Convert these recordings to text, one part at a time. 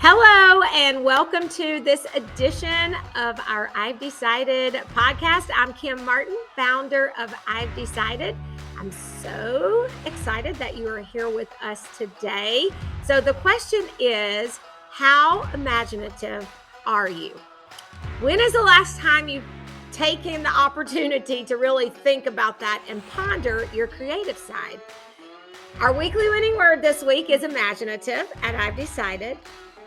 Hello and welcome to this edition of our I've Decided podcast. I'm Kim Martin, founder of I've Decided. I'm so excited that you are here with us today. So the question is, how imaginative are you? When is the last time you've taken the opportunity to really think about that and ponder your creative side? Our weekly winning word this week is imaginative, and I've decided.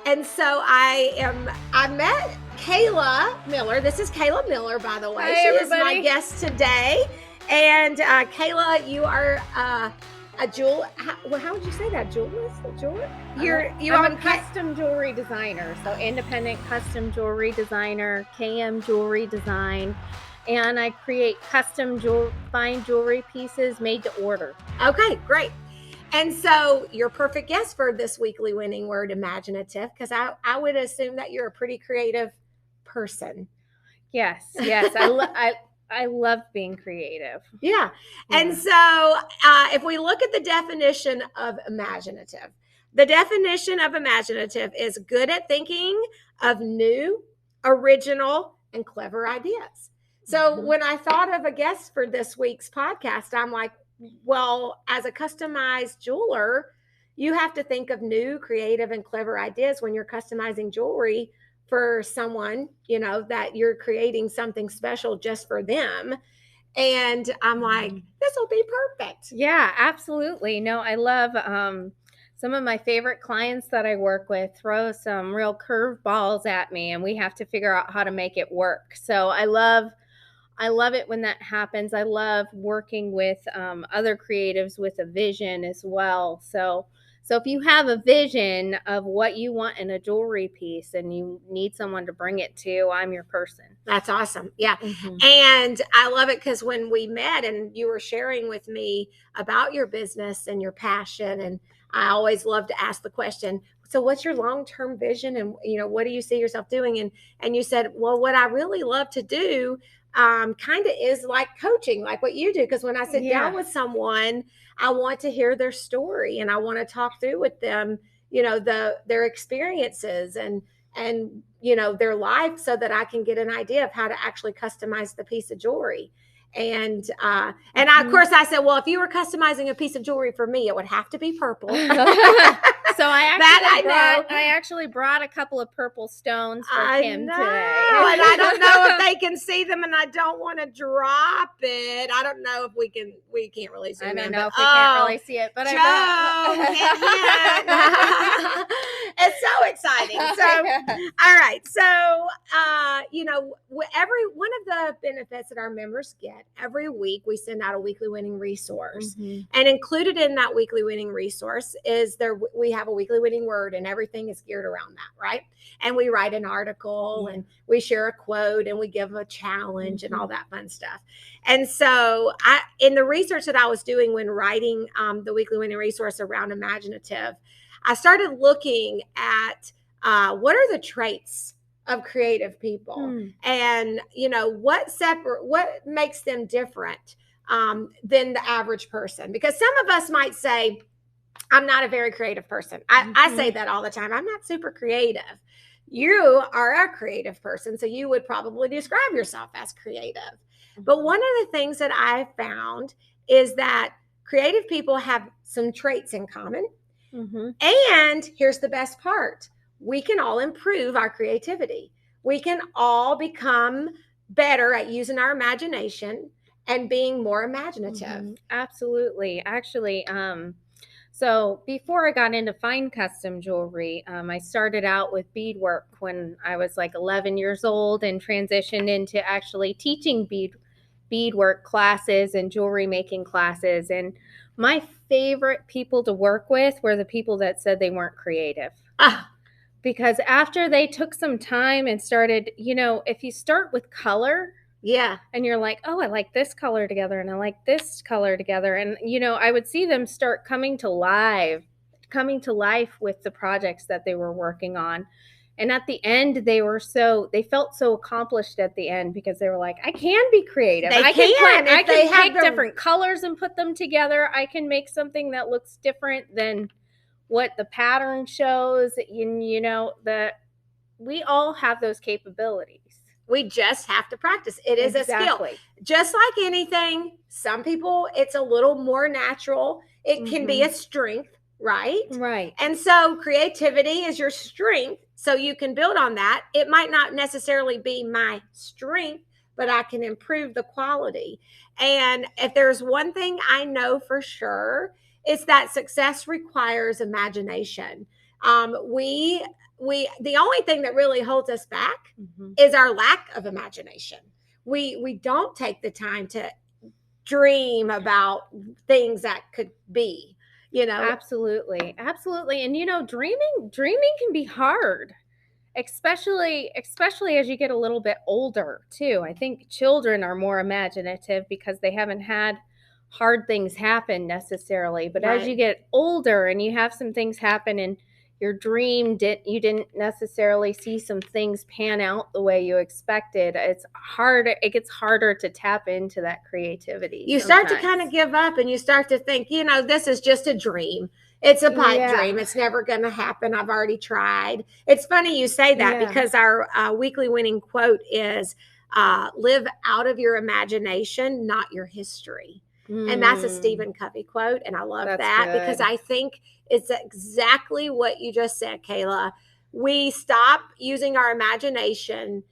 And so I met Kayla Miller. This is Kayla Miller, by the way. Hi, she everybody. is my guest today. And Kayla, you are a jewel. How would you say that? Jeweler? I'm a custom jewelry designer. So independent custom jewelry designer, KM Jewelry Design. And I create custom fine jewelry pieces made to order. Okay, great. And so you're a perfect guest for this weekly winning word, imaginative, because I would assume that you're a pretty creative person. Yes. I love being creative. Yeah. And so if we look at the definition of imaginative, the definition of imaginative is good at thinking of new, original, and clever ideas. So when I thought of a guest for this week's podcast, I'm like, well, as a customized jeweler, you have to think of new, creative, and clever ideas when you're customizing jewelry for someone, that you're creating something special just for them. And I'm like, this will be perfect. Yeah, absolutely. No, I love some of my favorite clients that I work with throw some real curveballs at me, and we have to figure out how to make it work. So I love it when that happens. I love working with other creatives with a vision as well. So if you have a vision of what you want in a jewelry piece and you need someone to bring it to, I'm your person. That's awesome. Yeah. Mm-hmm. And I love it because when we met and you were sharing with me about your business and your passion, and I always love to ask the question, so what's your long-term vision and, what do you see yourself doing? And you said, well, what I really love to do kind of is like coaching, like what you do. Because when I sit down with someone, I want to hear their story and I want to talk through with them, their experiences and their life, so that I can get an idea of how to actually customize the piece of jewelry. And of course I said, well, if you were customizing a piece of jewelry for me, it would have to be purple. So I actually brought a couple of purple stones for Kim today. And I don't know if they can see them, and I don't want to drop it. I don't know if we can't really see it. I don't know if we can't really see it, but it's so exciting. So, all right. So, every one of the benefits that our members get every week, we send out a weekly winning resource, and included in that weekly winning resource is we have a weekly winning word, and everything is geared around that, right? And we write an article and we share a quote and we give a challenge and all that fun stuff. And so in the research that I was doing when writing the weekly winning resource around imaginative, I started looking at what are the traits of creative people and, what makes them different than the average person. Because some of us might say, I'm not a very creative person. I say that all the time. I'm not super creative. You are a creative person, so you would probably describe yourself as creative. But one of the things that I found is that creative people have some traits in common. And here's the best part. We can all improve our creativity. We can all become better at using our imagination and being more imaginative. Absolutely. Actually, so before I got into fine custom jewelry, I started out with beadwork when I was like 11 years old and transitioned into actually teaching beadwork classes and jewelry making classes. And my favorite people to work with were the people that said they weren't creative. Because after they took some time and started, if you start with color, and you're like, oh, I like this color together and I like this color together. And, I would see them start coming to life with the projects that they were working on. And at the end, they felt so accomplished at the end because they were like, I can be creative. I can pick different colors and put them together. I can make something that looks different than what the pattern shows. We all have those capabilities. We just have to practice. It is exactly. A skill. Just like anything, some people it's a little more natural. It can be a strength, right? Right. And so creativity is your strength. So you can build on that. It might not necessarily be my strength, but I can improve the quality. And if there's one thing I know for sure, it's that success requires imagination. We the only thing that really holds us back is our lack of imagination. We don't take the time to dream about things that could be, Absolutely. And dreaming can be hard, especially as you get a little bit older too. I think children are more imaginative because they haven't had hard things happen necessarily, but as you get older and you have some things happen and your dream you didn't necessarily see some things pan out the way you expected, it gets harder to tap into that creativity. You start to kind of give up and you start to think, this is just a dream. It's a pipe dream. It's never going to happen. I've already tried. It's funny you say that because our weekly winning quote is live out of your imagination, not your history. And that's a Stephen Covey quote. And I love that because I think it's exactly what you just said, Kayla. We stop using our imagination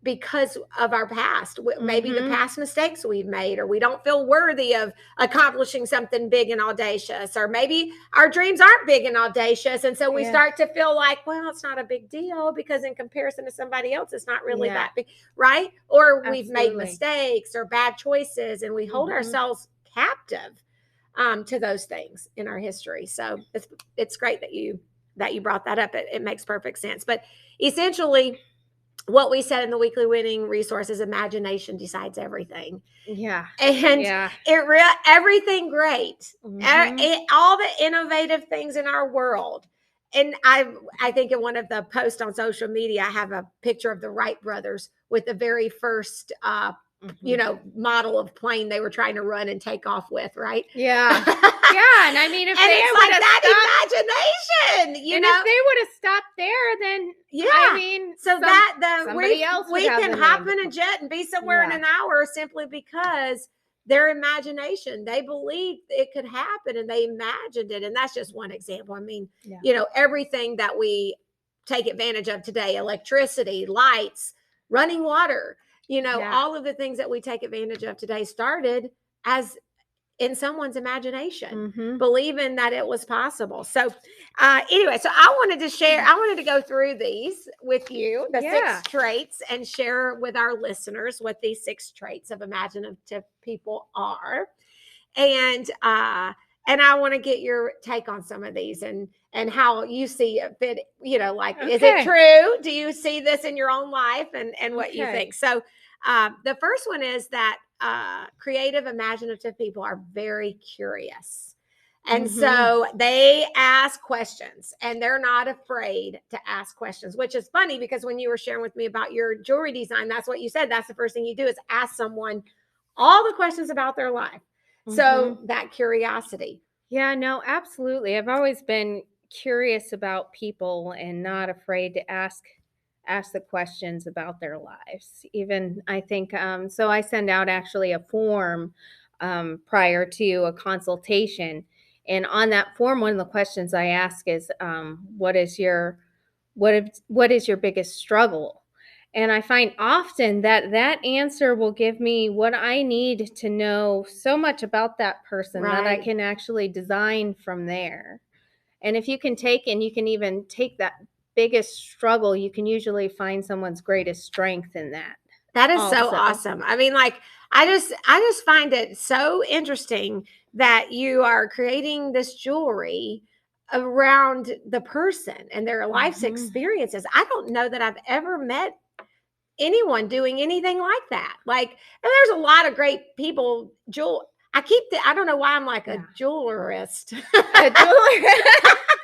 because of our past, maybe the past mistakes we've made, or we don't feel worthy of accomplishing something big and audacious, or maybe our dreams aren't big and audacious. And so we start to feel like, well, it's not a big deal because in comparison to somebody else, it's not really that big, right? Or we've made mistakes or bad choices and we hold ourselves captive to those things in our history. So it's great that you brought that up. It makes perfect sense. But essentially, what we said in the weekly winning resource is imagination decides everything. Yeah. And everything great. All the innovative things in our world. And I think in one of the posts on social media, I have a picture of the Wright brothers with the very first model of plane they were trying to run and take off with, right? Yeah. Yeah. And I mean, if they would have that imagination, if they would have stopped there, then I mean, so we can hop in a jet and be somewhere in an hour simply because their imagination, they believed it could happen and they imagined it. And that's just one example. I mean, everything that we take advantage of today, electricity, lights, running water, all of the things that we take advantage of today started as in someone's imagination, believing that it was possible. So anyway, so I wanted to go through these with you, the 6 traits, and share with our listeners what these 6 traits of imaginative people are. And I want to get your take on some of these and how you see it fit, is it true? Do you see this in your own life and what you think? So the first one is that creative, imaginative people are very curious. And so they ask questions and they're not afraid to ask questions, which is funny because when you were sharing with me about your jewelry design, that's what you said. That's the first thing you do is ask someone all the questions about their life. So that curiosity. Yeah, no, absolutely. I've always been curious about people and not afraid to ask the questions about their lives. Even I think, so I send out actually a form prior to a consultation. And on that form, one of the questions I ask is, what is your biggest struggle? And I find often that answer will give me what I need to know so much about that person that I can actually design from there. And if you can even take that biggest struggle, you can usually find someone's greatest strength in that. That is so awesome. I mean, I just find it so interesting that you are creating this jewelry around the person and their life's experiences. I don't know that I've ever met anyone doing anything like that. And there's a lot of great people, I don't know why I'm like a Yeah. jewelerist. A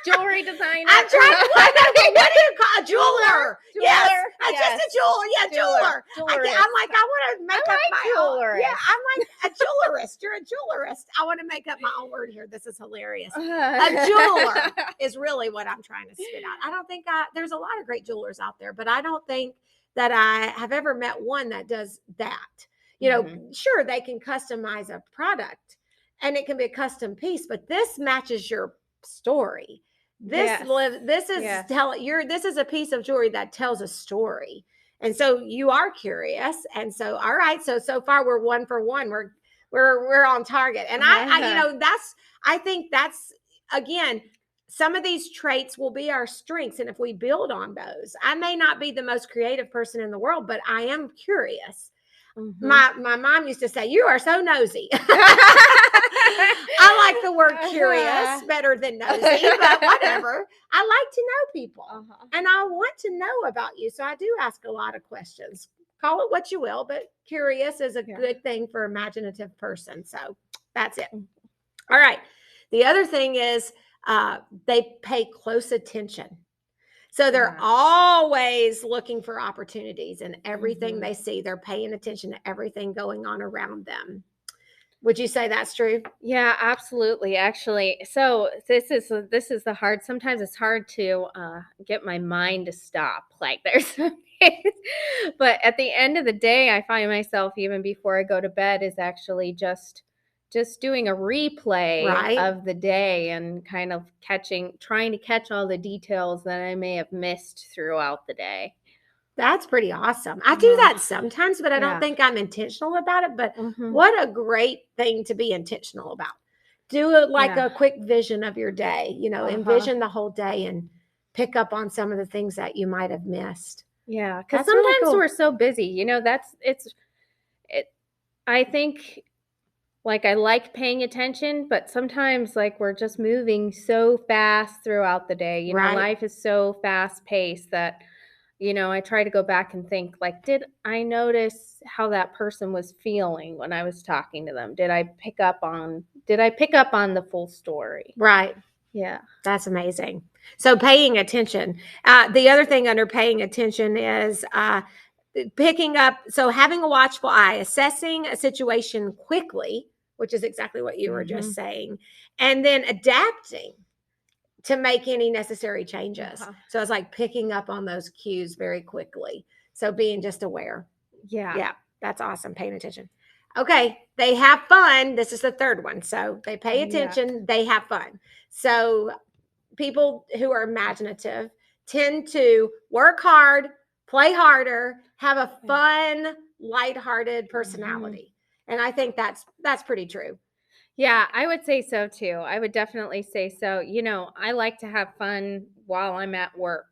jewelry designer. I'm trying to what do you call a jeweler? Yes, Yes. just a jeweler. Yeah, jeweler. I'm like, I want to make up my own. Yeah, I'm like a jewelerist. You're a jewelerist. I want to make up my own word here. This is hilarious. A jeweler is really what I'm trying to spit out. I don't think there's a lot of great jewelers out there, but I don't think that I have ever met one that does that. You know, sure, they can customize a product and it can be a custom piece, but this matches your story. This is a piece of jewelry that tells a story. And so you are curious. And so, all right. So far we're 1 for 1. We're on target. And I think that's, again, some of these traits will be our strengths. And if we build on those, I may not be the most creative person in the world, but I am curious. My mom used to say, "You are so nosy." I like the word curious better than nosy, but whatever. I like to know people, and I want to know about you. So I do ask a lot of questions. Call it what you will, but curious is a good thing for imaginative person. So that's it. All right. The other thing is they pay close attention. So they're always looking for opportunities in everything they see. They're paying attention to everything going on around them. Would you say that's true? Yeah, absolutely. Actually, so this is the hard. Sometimes it's hard to get my mind to stop. Like there's some days, but at the end of the day, I find myself even before I go to bed is actually just doing a replay of the day and kind of trying to catch all the details that I may have missed throughout the day. That's pretty awesome. I do that sometimes, but I don't think I'm intentional about it. But what a great thing to be intentional about. Do a quick vision of your day, envision the whole day and pick up on some of the things that you might have missed. Yeah, because sometimes really cool. We're so busy, I think like I like paying attention, but sometimes like we're just moving so fast throughout the day. Life is so fast paced that I try to go back and think like, did I notice how that person was feeling when I was talking to them? Did I pick up on the full story? Right. Yeah. That's amazing. So paying attention. The other thing under paying attention is picking up. So having a watchful eye, assessing a situation quickly, which is exactly what you were just saying, and then adapting to make any necessary changes. So it's like picking up on those cues very quickly. So being just aware. Yeah. That's awesome. Paying attention. Okay. They have fun. This is the third one. So they pay attention. They have fun. So people who are imaginative tend to work hard, play harder, have a fun, lighthearted personality. And I think that's pretty true. Yeah, I would say so too. I would definitely say so. I like to have fun while I'm at work.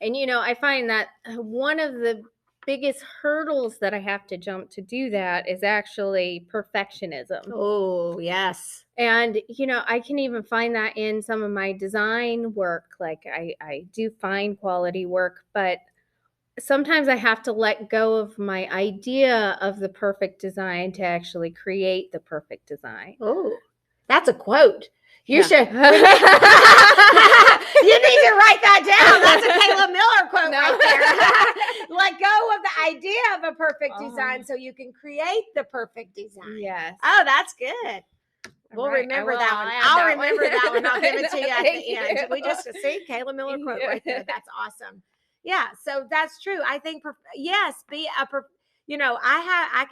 And, I find that one of the biggest hurdles that I have to jump to do that is actually perfectionism. Oh, yes. And, I can even find that in some of my design work. Like I do find quality work, but sometimes I have to let go of my idea of the perfect design to actually create the perfect design. Oh, that's a quote. You should. You need to write that down. That's a Kayla Miller quote right there. Let go of the idea of a perfect design so you can create the perfect design. Yes. Oh, that's good. We'll remember that one. I'll remember that one. I'll give it to you at the end. We just see Kayla Miller quote right there. That's awesome. Yeah, so that's true. I think I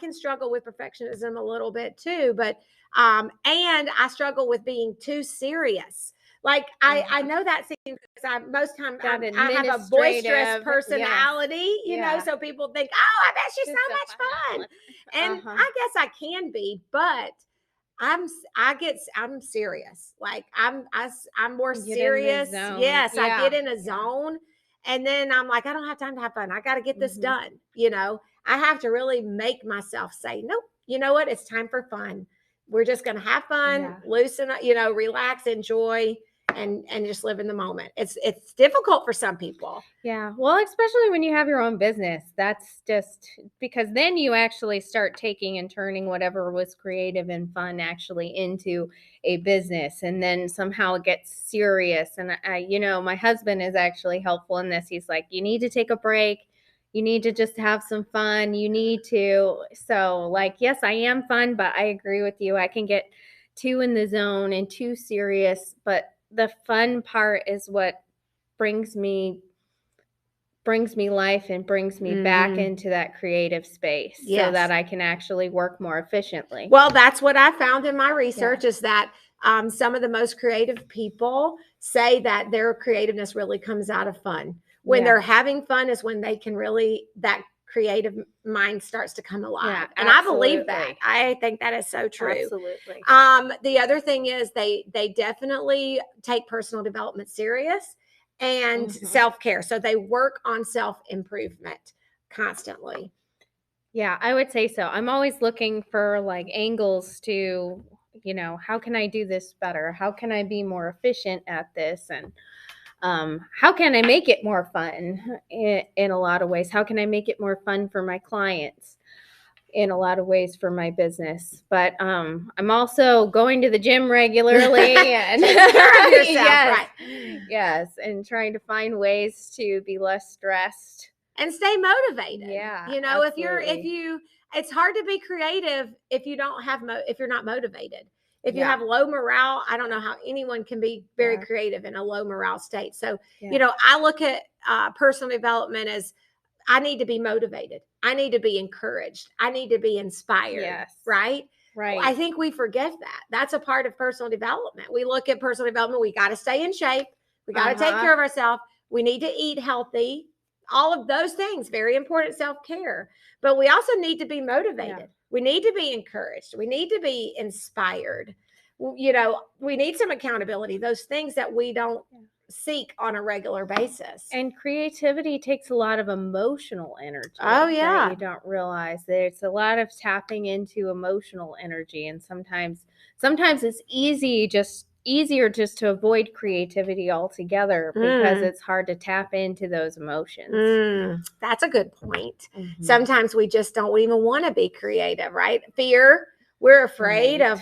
can struggle with perfectionism a little bit too, but and I struggle with being too serious. Like I know that seems because most time I have a boisterous personality, so people think, oh, I bet she's so much fun. And I guess I can be, but I'm serious. Like I'm more serious. Yes, I get in a zone. And then I'm like, I don't have time to have fun. I got to get this done. I have to really make myself say, nope, you know what? It's time for fun. We're just going to have fun, loosen up, relax, enjoy. and just live in the moment. It's difficult for some people. Yeah. Well, especially when you have your own business, that's just because then you actually start taking and turning whatever was creative and fun actually into a business. And then somehow it gets serious. And my husband is actually helpful in this. He's like, you need to take a break. You need to just have some fun. You need to. So, like, yes, I am fun, but I agree with you. I can get too in the zone and too serious. But the fun part is what brings me life and brings me back into that creative space so that I can actually work more efficiently. Well, that's what I found in my research is that some of the most creative people say that their creativeness really comes out of fun. When they're having fun is when they can really, that creative mind starts to come alive. Yeah, and I believe that. I think that is so true. Absolutely. The other thing is they definitely take personal development serious and self-care. So they work on self-improvement constantly. Yeah, I would say so. I'm always looking for like angles to, how can I do this better? How can I be more efficient at this? And how can I make it more fun in a lot of ways? How can I make it more fun for my clients in a lot of ways for my business? But I'm also going to the gym regularly and take care of yourself, right? Yes, and trying to find ways to be less stressed and stay motivated. Yeah, absolutely. It's hard to be creative if you don't have if you're not motivated. If you have low morale, I don't know how anyone can be very creative in a low morale state. So, I look at personal development as I need to be motivated. I need to be encouraged. I need to be inspired. Yes. Right? Right. I think we forget that. That's a part of personal development. We look at personal development. We got to stay in shape. We got to take care of ourselves. We need to eat healthy. All of those things, very important self-care. But we also need to be motivated. Yeah. We need to be encouraged. We need to be inspired. We need some accountability, those things that we don't seek on a regular basis. And creativity takes a lot of emotional energy. Oh, yeah. That you don't realize. There's a lot of tapping into emotional energy. And sometimes it's easier just to avoid creativity altogether because it's hard to tap into those emotions. That's a good point. Sometimes we just don't even want to be creative, right? Fear, we're afraid of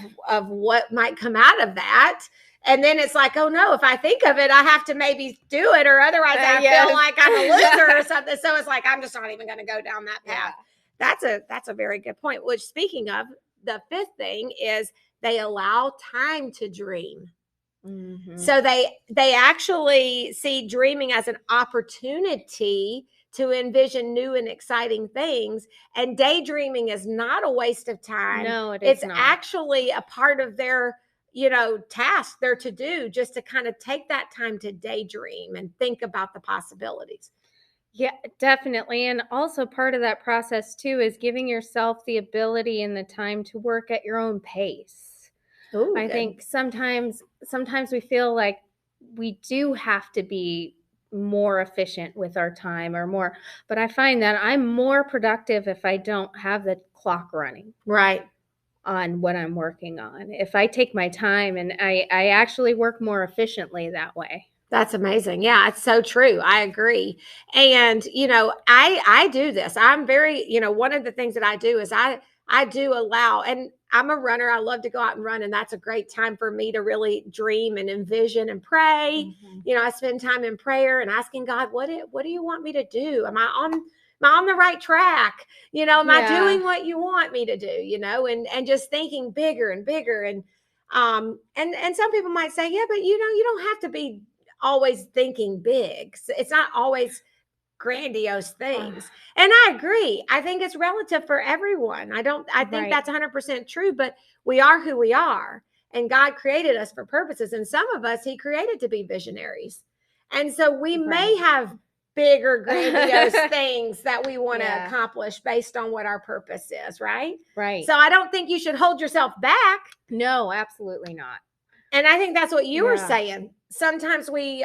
what might come out of that. And then it's like, oh no, if I think of it, I have to maybe do it, or otherwise I feel like I'm a loser or something. So it's like, I'm just not even going to go down that path. Yeah. That's a very good point. Which, speaking of, the fifth thing is they allow time to dream. So they actually see dreaming as an opportunity to envision new and exciting things. And daydreaming is not a waste of time. No, it's not. Actually a part of their task, their to do, just to kind of take that time to daydream and think about the possibilities. Yeah, definitely. And also part of that process too is giving yourself the ability and the time to work at your own pace. Ooh, I think sometimes we feel like we do have to be more efficient with our time or more, but I find that I'm more productive if I don't have the clock running. Right. On what I'm working on. If I take my time, and I actually work more efficiently that way. That's amazing. Yeah, it's so true. I agree. And, I do this. I'm very, one of the things that I do is I do allow, and I'm a runner. I love to go out and run. And that's a great time for me to really dream and envision and pray. I spend time in prayer and asking God, what do you want me to do? Am I on the right track? Am I doing what you want me to do? And just thinking bigger and bigger. And some people might say, yeah, but you don't have to be always thinking big. It's not always grandiose things. And I agree. I think it's relative for everyone. I think that's 100% true, but we are who we are. And God created us for purposes. And some of us, he created to be visionaries. And so we may have bigger, grandiose things that we want to accomplish based on what our purpose is, right? Right. So I don't think you should hold yourself back. No, absolutely not. And I think that's what you were saying. Sometimes we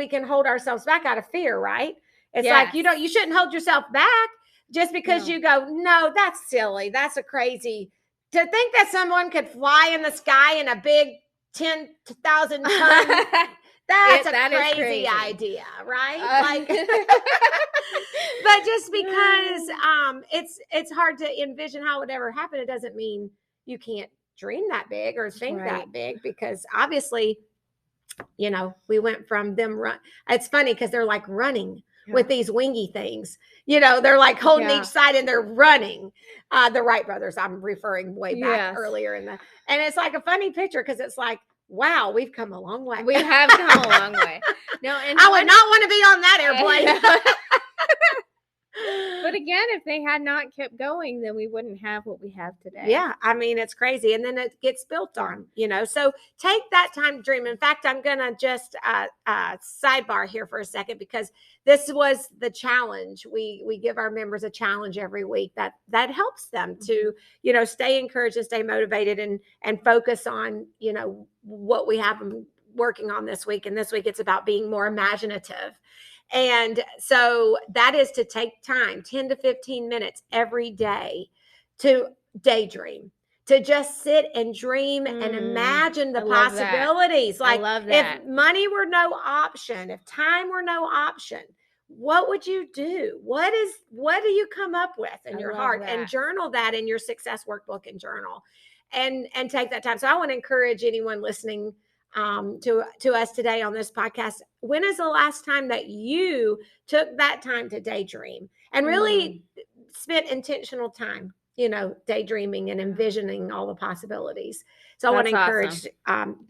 can hold ourselves back out of fear, right? It's like, you shouldn't hold yourself back just because you go, no, that's silly. That's a crazy, to think that someone could fly in the sky in a big 10,000 ton That's that a is crazy crazy. idea, right? But just because it's hard to envision how it would ever happen, it doesn't mean you can't dream that big or think that big, because obviously, we went from them it's funny because they're like running with these wingy things. They're like holding each side and they're running. The Wright brothers, I'm referring way back earlier and it's like a funny picture because it's like, wow, we've come a long way. We have come a long way. No, and I would not want to be on that airplane. But again, if they had not kept going, then we wouldn't have what we have today. Yeah, I mean, it's crazy. And then it gets built on, so take that time to dream. In fact, I'm going to just sidebar here for a second, because this was the challenge. We give our members a challenge every week that helps them to, stay encouraged and stay motivated and focus on, what we have them working on this week. And this week it's about being more imaginative. And so that is to take time, 10 to 15 minutes every day, to daydream, to just sit and dream and imagine the possibilities. Like, if money were no option, if time were no option, what would you do? What do you come up with in your heart? And journal that in your success workbook and journal and take that time. So I want to encourage anyone listening to us today on this podcast. When is the last time that you took that time to daydream and really spent intentional time, daydreaming and envisioning all the possibilities? So I want to encourage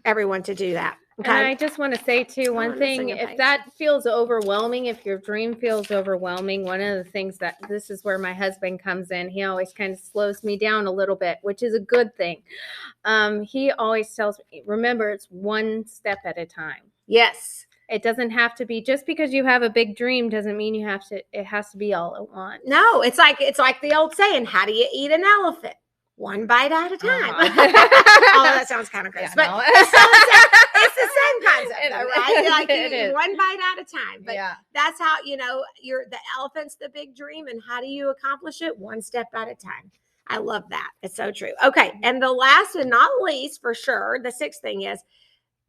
everyone to do that. Okay? And I just want to say too, one thing, if that feels overwhelming, if your dream feels overwhelming, one of the things this is where my husband comes in. He always kind of slows me down a little bit, which is a good thing. He always tells me, remember, it's one step at a time. Yes. It doesn't have to be, just because you have a big dream doesn't mean it has to be all at once. No, it's like the old saying, how do you eat an elephant? One bite at a time. Oh, that sounds kind of gross. But no. It's the same concept, though, right? Like It is. One bite at a time. But that's how, the elephant's the big dream. And how do you accomplish it? One step at a time. I love that. It's so true. Okay. And the last and not least, for sure, the sixth thing is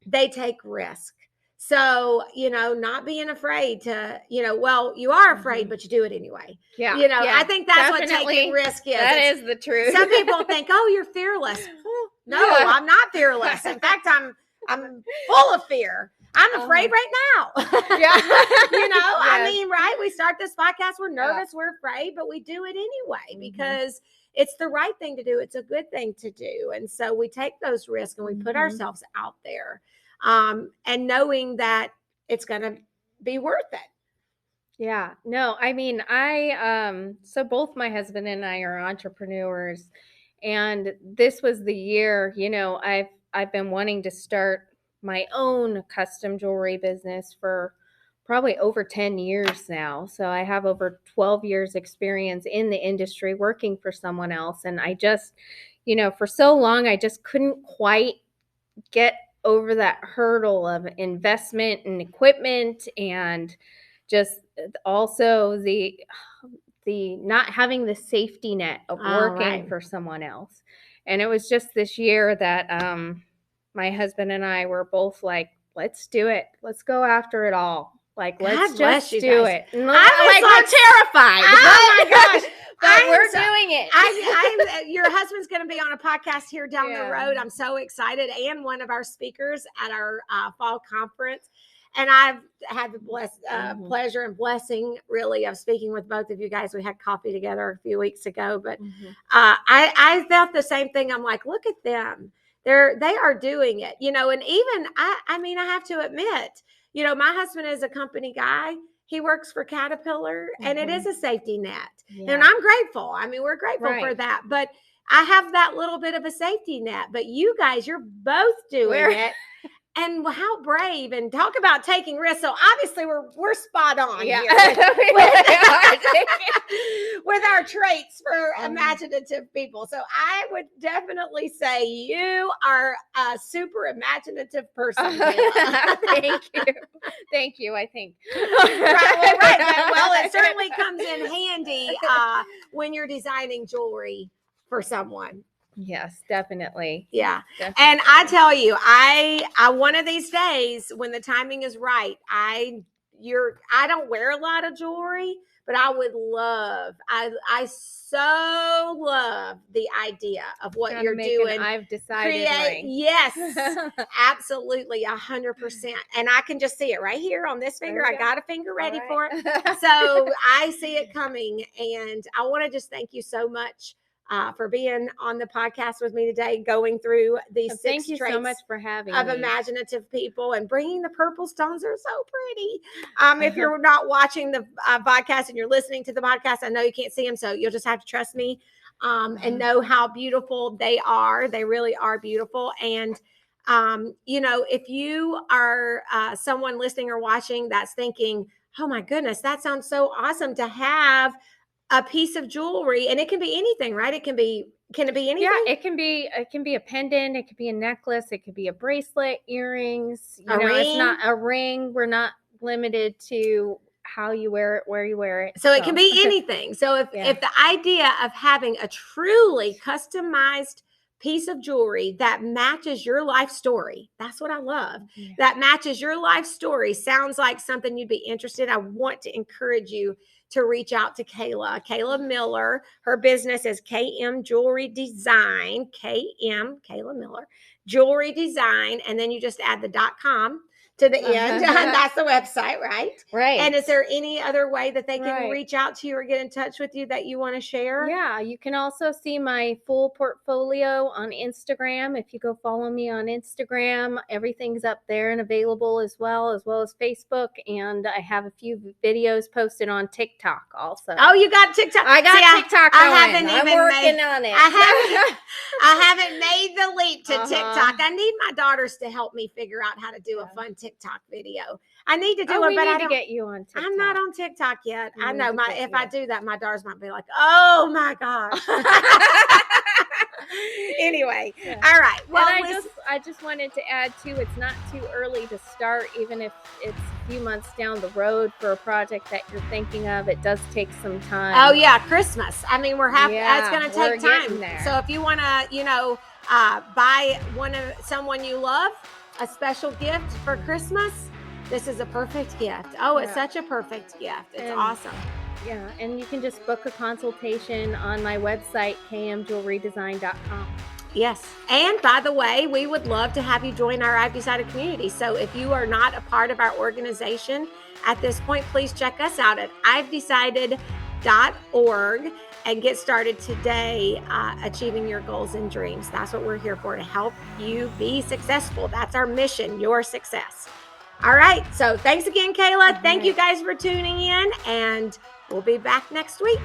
they take risk. So, not being afraid to, you are afraid, but you do it anyway. Yeah. I think that's what taking risk is. That is the truth. Some people think, oh, you're fearless. No, I'm not fearless. In fact, I'm full of fear. I'm afraid right now. I mean, right? We start this podcast. We're nervous. We're afraid, but we do it anyway because it's the right thing to do. It's a good thing to do. And so we take those risks and we put ourselves out there. And knowing that it's going to be worth it. Yeah, no, I mean, so both my husband and I are entrepreneurs, and this was the year, I've been wanting to start my own custom jewelry business for probably over 10 years now. So I have over 12 years experience in the industry working for someone else. And I just, for so long, I just couldn't quite get over that hurdle of investment and equipment, and just also the not having the safety net of working for someone else. And it was just this year that my husband and I were both like, let's do it. Let's go after it all. Like, let's just do it. And we're terrified. Oh my gosh. But we're doing it. Your husband's going to be on a podcast here down the road. I'm so excited. And one of our speakers at our fall conference. And I've had the pleasure and blessing, really, of speaking with both of you guys. We had coffee together a few weeks ago. But I felt the same thing. I'm like, look at them. They are doing it. And even, I have to admit, my husband is a company guy. He works for Caterpillar, and it is a safety net. Yeah. And I'm grateful. I mean, we're grateful for that. But I have that little bit of a safety net. But you guys, you're both doing it. And how brave, and talk about taking risks. So obviously we're spot on here with our traits for imaginative people. So I would definitely say you are a super imaginative person. Thank you. I think. Right. Well, it certainly comes in handy when you're designing jewelry for someone. Yes, definitely. Yeah. Definitely. And I tell you, I one of these days when the timing is right, I don't wear a lot of jewelry, but I would love, I so love the idea of what Gotta you're make an doing. I've decided ring. Yes, absolutely, 100%. And I can just see it right here on this finger. I got a finger ready for it. So I see it coming. And I want to just thank you so much for being on the podcast with me today, going through these Thank 6 you traits so much for having of me. imaginative people and bringing the purple stones. Are so pretty. If you're not watching the podcast and you're listening to the podcast, I know you can't see them, so you'll just have to trust me and know how beautiful they are. They really are beautiful. And if you are someone listening or watching that's thinking, oh my goodness, that sounds so awesome to have a piece of jewelry, and it can be anything, right? Can it be anything? Yeah, it can be a pendant, it could be a necklace, it could be a bracelet, earrings. A ring? It's not a ring. We're not limited to how you wear it, where you wear it. So it can be anything. So if the idea of having a truly customized piece of jewelry that matches your life story, that's what I love. Yeah. That matches your life story sounds like something you'd be interested in. I want to encourage you to reach out to Kayla Miller. Her business is KM Jewelry Design, Kayla Miller Jewelry Design, and then you just add the .com to the end. That's the website, right? Right. And is there any other way that they can reach out to you or get in touch with you that you want to share? Yeah, you can also see my full portfolio on Instagram. If you go follow me on Instagram, everything's up there and available as well as Facebook. And I have a few videos posted on TikTok also. Oh, you got TikTok? I got TikTok going. I'm working on it. I haven't made the leap to TikTok. I need my daughters to help me figure out how to do a fun TikTok video. I need to do it, but I don't get you on TikTok. I'm not on TikTok yet. I know if I do that, my daughters might be like, "Oh my gosh." Anyway, all right. Well, I just wanted to add too, it's not too early to start, even if it's a few months down the road for a project that you're thinking of. It does take some time. Oh yeah, Christmas. I mean, it's going to take time. So if you want to, buy someone you love a special gift for Christmas, this is a perfect gift. Oh, it's such a perfect gift. It's awesome. Yeah, and you can just book a consultation on my website, kmjewelrydesign.com. Yes. And by the way, we would love to have you join our I've Decided community. So if you are not a part of our organization at this point, please check us out at ivedecided.org and get started today achieving your goals and dreams. That's what we're here for, to help you be successful. That's our mission, your success. All right. So thanks again, Kayla. Thank you guys for tuning in, and we'll be back next week.